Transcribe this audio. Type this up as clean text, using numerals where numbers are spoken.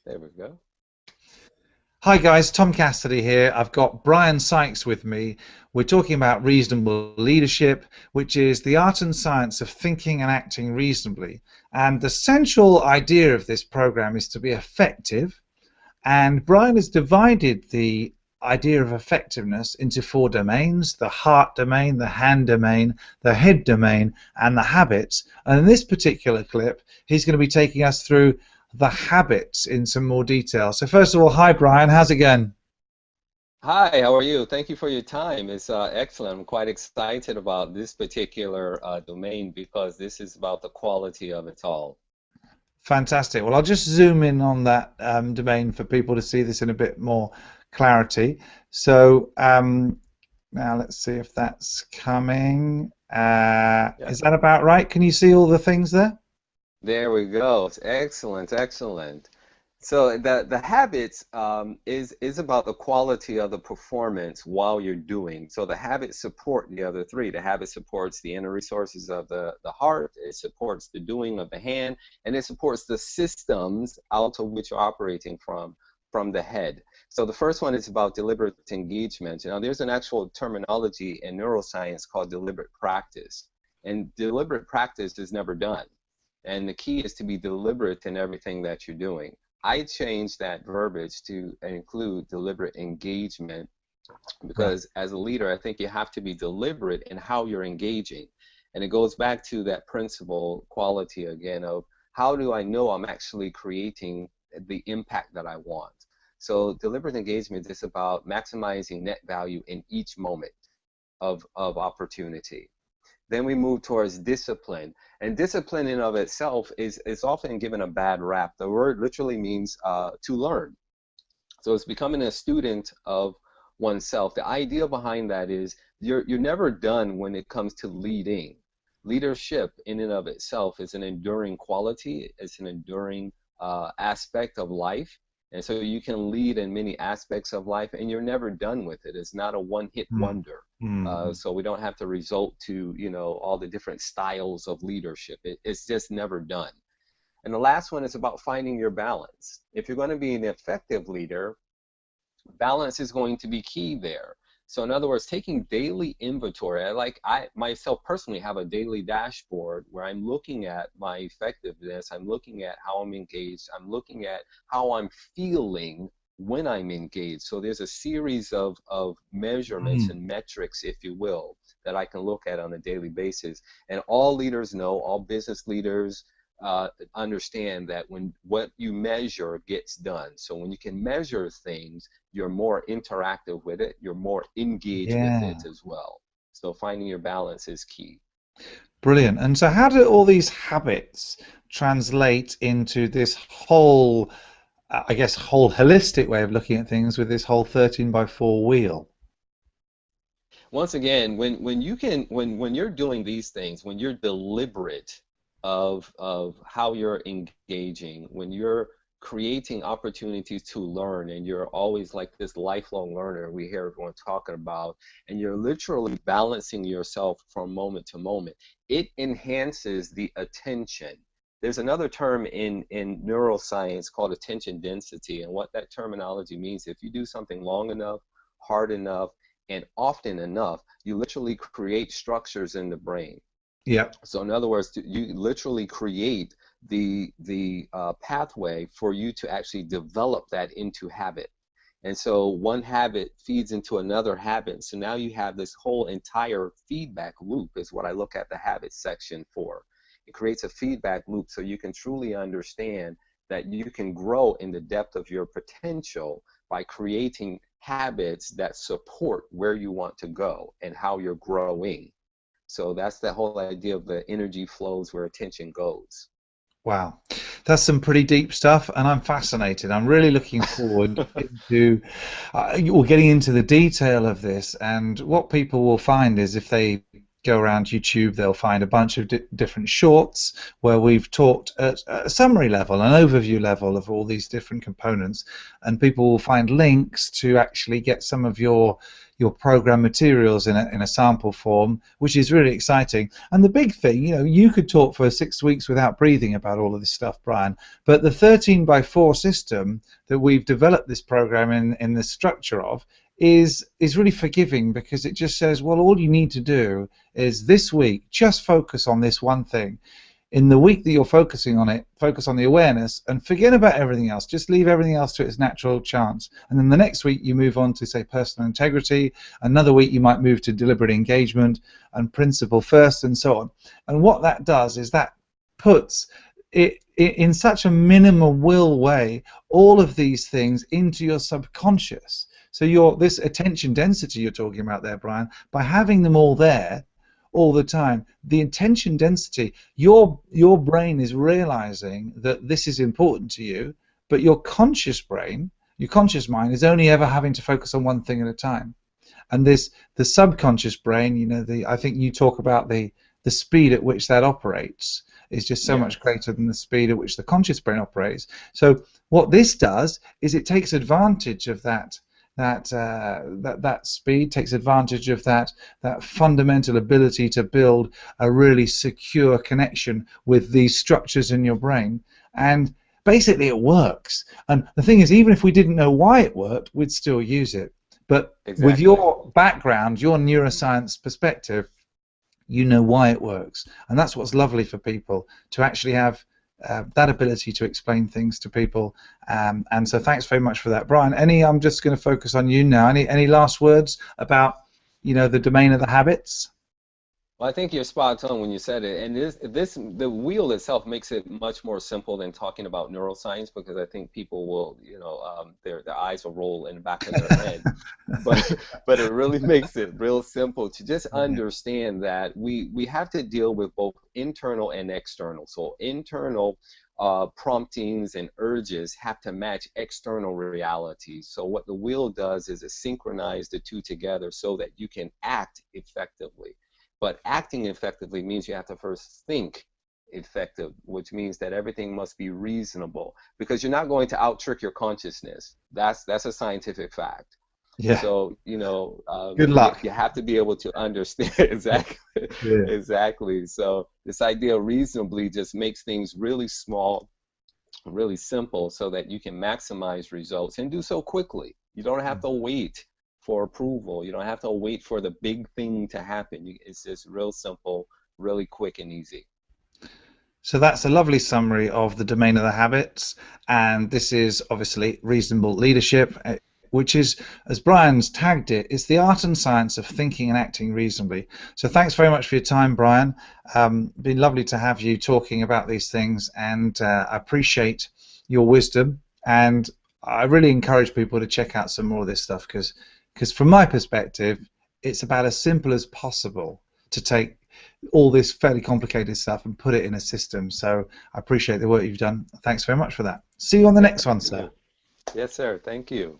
There we go. Hi guys, Tom Cassidy here. I've got Bryan Sykes with me. We're talking about reasonable leadership, which is the art and science of thinking and acting reasonably. And the central idea of this program is to be effective. And Bryan has divided the idea of effectiveness into four domains: the heart domain, the hand domain, the head domain, and the habits. And in this particular clip, he's going to be taking us through the habits in some more detail. So first of all, hi Bryan, how's it going? Hi, how are you? Thank you for your time. It's excellent. I'm quite excited about this particular domain because this is about the quality of it all. Fantastic. Well, I'll just zoom in on that domain for people to see this in a bit more clarity. So now let's see if that's coming. Yeah. Is that about right? Can you see all the things there? There we go. It's excellent, excellent. So the habits is about the quality of the performance while you're doing. So the habits support the other three. The habit supports the inner resources of the heart, it supports the doing of the hand, and it supports the systems out of which you're operating from the head. So the first one is about deliberate engagement. Now there's an actual terminology in neuroscience called deliberate practice. And deliberate practice is never done. And the key is to be deliberate in everything that you're doing. I changed that verbiage to include deliberate engagement Right. because as a leader, I think you have to be deliberate in how you're engaging. And it goes back to that principle quality again of how do I know I'm actually creating the impact that I want? So deliberate engagement is about maximizing net value in each moment of opportunity. Then we move towards discipline. And discipline in of itself is often given a bad rap. The word literally means to learn. So it's becoming a student of oneself. The idea behind that is you're never done when it comes to leading. Leadership in and of itself is an enduring quality. It's an enduring aspect of life. And so you can lead in many aspects of life, and you're never done with it. It's not a one-hit Mm. wonder. Mm. So we don't have to resort to, all the different styles of leadership. It's just never done. And the last one is about finding your balance. If you're going to be an effective leader, balance is going to be key there. So in other words, taking daily inventory. I myself personally have a daily dashboard where I'm looking at my effectiveness, I'm looking at how I'm engaged, I'm looking at how I'm feeling when I'm engaged. So there's a series of measurements Mm. and metrics, if you will, that I can look at on a daily basis. And all leaders know, all business leaders understand that when what you measure gets done. So when you can measure things, you're more interactive with it, you're more engaged with Yeah. it as well. So finding your balance is key. Brilliant. And so how do all these habits translate into this whole, I guess, whole holistic way of looking at things with this whole 13 by 4 wheel? Once again, when you're doing these things, when you're deliberate of how you're engaging, when you're creating opportunities to learn, and you're always like this lifelong learner we hear everyone talking about, and you're literally balancing yourself from moment to moment, it enhances the attention. There's another term in neuroscience called attention density, and what that terminology means, if you do something long enough, hard enough, and often enough, you literally create structures in the brain. Yeah. So in other words, you literally create the pathway for you to actually develop that into habit. And so one habit feeds into another habit. So now you have this whole entire feedback loop is what I look at the habits section for. It creates a feedback loop so you can truly understand that you can grow in the depth of your potential by creating habits that support where you want to go and how you're growing. So that's the whole idea of the energy flows where attention goes. Wow, that's some pretty deep stuff, and I'm fascinated. I'm really looking forward into or getting into the detail of this. And what people will find is if they go around YouTube, they'll find a bunch of different shorts where we've talked at a summary level, an overview level of all these different components, and people will find links to actually get some of your program materials in a sample form, which is really exciting. And the big thing, you could talk for 6 weeks without breathing about all of this stuff, Bryan, but the 13x4 system that we've developed this program in the structure of is really forgiving, because it just says, well, all you need to do is this week just focus on this one thing. In the week that you're focusing on it, focus on the awareness and forget about everything else. Just leave everything else to its natural chance. And then the next week you move on to, say, personal integrity. Another week you might move to deliberate engagement and principle first, and so on. And what that does is that puts it in such a minimal will way all of these things into your subconscious. So this attention density you're talking about there, Bryan, by having them all there all the time, the attention density, your brain is realizing that this is important to you, but your conscious brain, your conscious mind, is only ever having to focus on one thing at a time. And the subconscious brain, I think you talk about the speed at which that operates is just so much greater than the speed at which the conscious brain operates. So what this does is it takes advantage of that speed, takes advantage of that fundamental ability to build a really secure connection with these structures in your brain, and basically it works. And the thing is, even if we didn't know why it worked, we'd still use it. But with your background, your neuroscience perspective, you know why it works, and that's what's lovely for people, to actually have that ability to explain things to people. And so thanks very much for that, Bryan. I'm just going to focus on you now. Any last words about the domain of the habits? Well, I think you're spot on when you said it, and the wheel itself makes it much more simple than talking about neuroscience, because I think people will, their eyes will roll in the back of their head. But it really makes it real simple to just understand that we have to deal with both internal and external. So internal promptings and urges have to match external realities. So what the wheel does is it synchronizes the two together so that you can act effectively. But acting effectively means you have to first think effective, which means that everything must be reasonable, because you're not going to out-trick your consciousness. That's a scientific fact. Yeah. So, good luck. You have to be able to understand. Exactly. Yeah. Exactly. So this idea of reasonably just makes things really small, really simple, so that you can maximize results and do so quickly. You don't have to wait for approval. You don't have to wait for the big thing to happen. It's just real simple, really quick and easy. So that's a lovely summary of the domain of the habits, and this is obviously reasonable leadership, which is, as Bryan's tagged it, it's the art and science of thinking and acting reasonably. So thanks very much for your time, Bryan. Been lovely to have you talking about these things, and I appreciate your wisdom, and I really encourage people to check out some more of this stuff, because from my perspective, it's about as simple as possible to take all this fairly complicated stuff and put it in a system. So I appreciate the work you've done. Thanks very much for that. See you on the next one, sir. Yes, sir. Thank you.